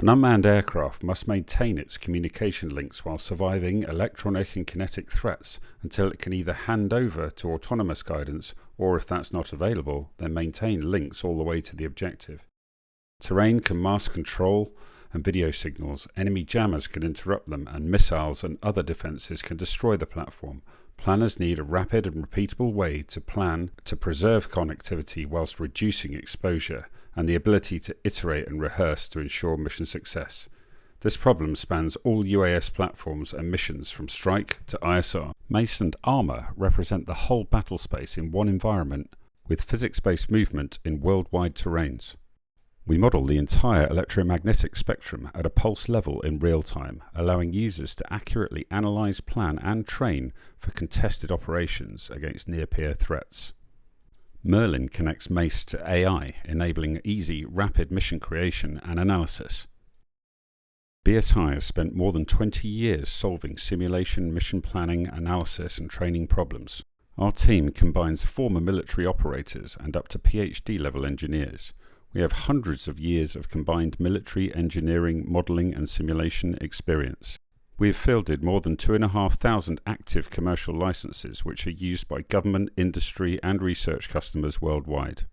An unmanned aircraft must maintain its communication links while surviving electronic and kinetic threats until it can either hand over to autonomous guidance or, if that's not available, then maintain links all the way to the objective. Terrain can mask control and video signals, enemy jammers can interrupt them, and missiles and other defences can destroy the platform. Planners need a rapid and repeatable way to plan to preserve connectivity whilst reducing exposure, and the ability to iterate and rehearse to ensure mission success. This problem spans all UAS platforms and missions from Strike to ISR. MACE and Armour represent the whole battle space in one environment with physics-based movement in worldwide terrains. We model the entire electromagnetic spectrum at a pulse level in real time, allowing users to accurately analyse, plan and train for contested operations against near-peer threats. Merlin connects MACE to AI, enabling easy, rapid mission creation and analysis. BSI has spent more than 20 years solving simulation, mission planning, analysis and training problems. Our team combines former military operators and up to PhD level engineers. We have hundreds of years of combined military, engineering, modelling and simulation experience. We have fielded more than 2,500 active commercial licenses which are used by government, industry and research customers worldwide.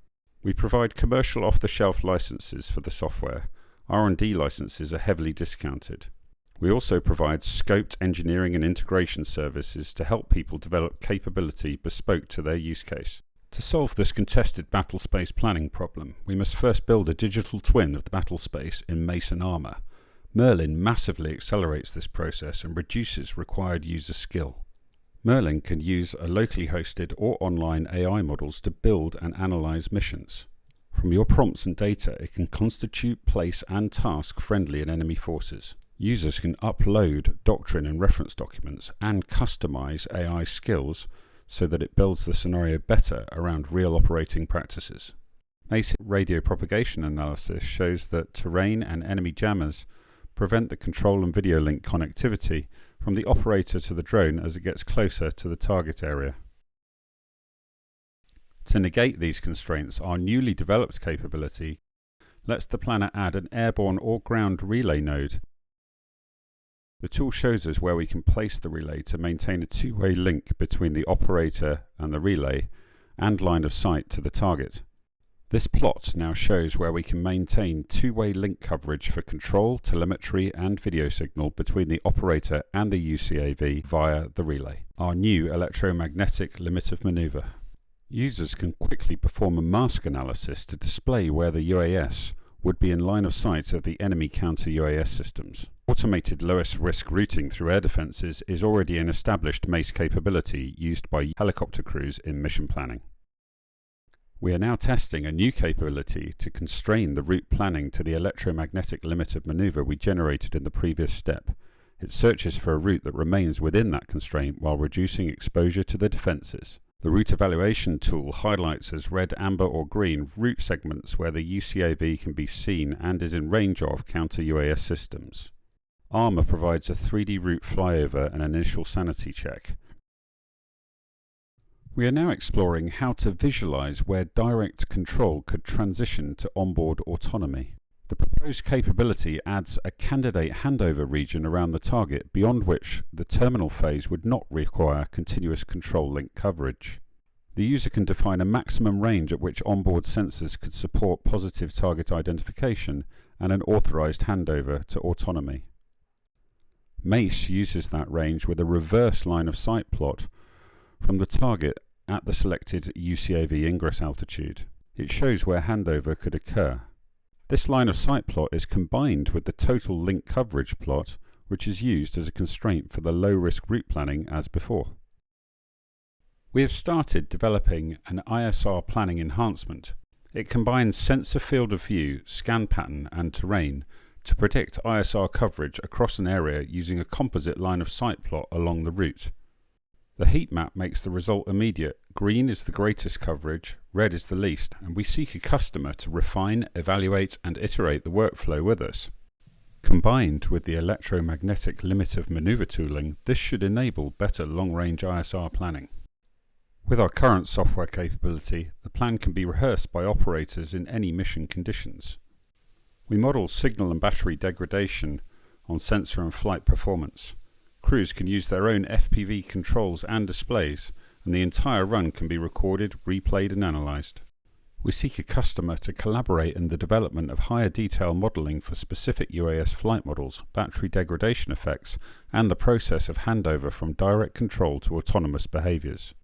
We provide commercial off-the-shelf licenses for the software. R&D licenses are heavily discounted. We also provide scoped engineering and integration services to help people develop capability bespoke to their use case. To solve this contested battle space planning problem, we must first build a digital twin of the battle space in MACE and Armour. Merlin massively accelerates this process and reduces required user skill. Merlin can use a locally hosted or online AI models to build and analyze missions. From your prompts and data, it can constitute, place and task friendly in enemy forces. Users can upload doctrine and reference documents and customize AI skills so that it builds the scenario better around real operating practices. MACE radio propagation analysis shows that terrain and enemy jammers prevent the control and video link connectivity from the operator to the drone as it gets closer to the target area. To negate these constraints, our newly developed capability lets the planner add an airborne or ground relay node. The tool shows us where we can place the relay to maintain a two-way link between the operator and the relay and line of sight to the target. This plot now shows where we can maintain two-way link coverage for control, telemetry and video signal between the operator and the UCAV via the relay. Our new electromagnetic limit of maneuver. Users can quickly perform a mask analysis to display where the UAS would be in line of sight of the enemy counter-UAS systems. Automated lowest risk routing through air defences is already an established MACE capability used by helicopter crews in mission planning. We are now testing a new capability to constrain the route planning to the electromagnetic limit of maneuver we generated in the previous step. It searches for a route that remains within that constraint while reducing exposure to the defences. The route evaluation tool highlights as red, amber or green route segments where the UCAV can be seen and is in range of counter-UAS systems. Armour provides a 3D route flyover and initial sanity check. We are now exploring how to visualize where direct control could transition to onboard autonomy. The proposed capability adds a candidate handover region around the target beyond which the terminal phase would not require continuous control link coverage. The user can define a maximum range at which onboard sensors could support positive target identification and an authorized handover to autonomy. MACE uses that range with a reverse line of sight plot from the target at the selected UCAV ingress altitude. It shows where handover could occur. This line of sight plot is combined with the total link coverage plot, which is used as a constraint for the low-risk route planning as before. We have started developing an ISR planning enhancement. It combines sensor field of view, scan pattern and terrain to predict ISR coverage across an area using a composite line of sight plot along the route. The heat map makes the result immediate. Green is the greatest coverage, red is the least, and we seek a customer to refine, evaluate and iterate the workflow with us. Combined with the electromagnetic limit of maneuver tooling, this should enable better long-range ISR planning. With our current software capability, the plan can be rehearsed by operators in any mission conditions. We model signal and battery degradation on sensor and flight performance. Crews can use their own FPV controls and displays, and the entire run can be recorded, replayed and analysed. We seek a customer to collaborate in the development of higher detail modelling for specific UAS flight models, battery degradation effects, and the process of handover from direct control to autonomous behaviours.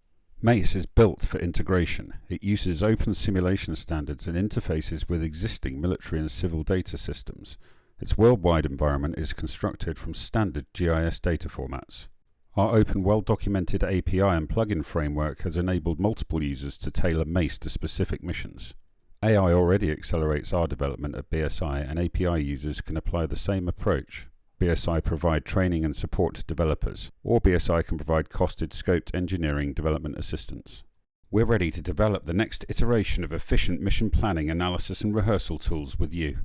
MACE is built for integration. It uses open simulation standards and interfaces with existing military and civil data systems. Its worldwide environment is constructed from standard GIS data formats. Our open, well-documented API and plugin framework has enabled multiple users to tailor MACE to specific missions. AI already accelerates our development at BSI, and API users can apply the same approach. BSI provide training and support to developers, or BSI can provide costed, scoped engineering development assistance. We're ready to develop the next iteration of efficient mission planning, analysis and rehearsal tools with you.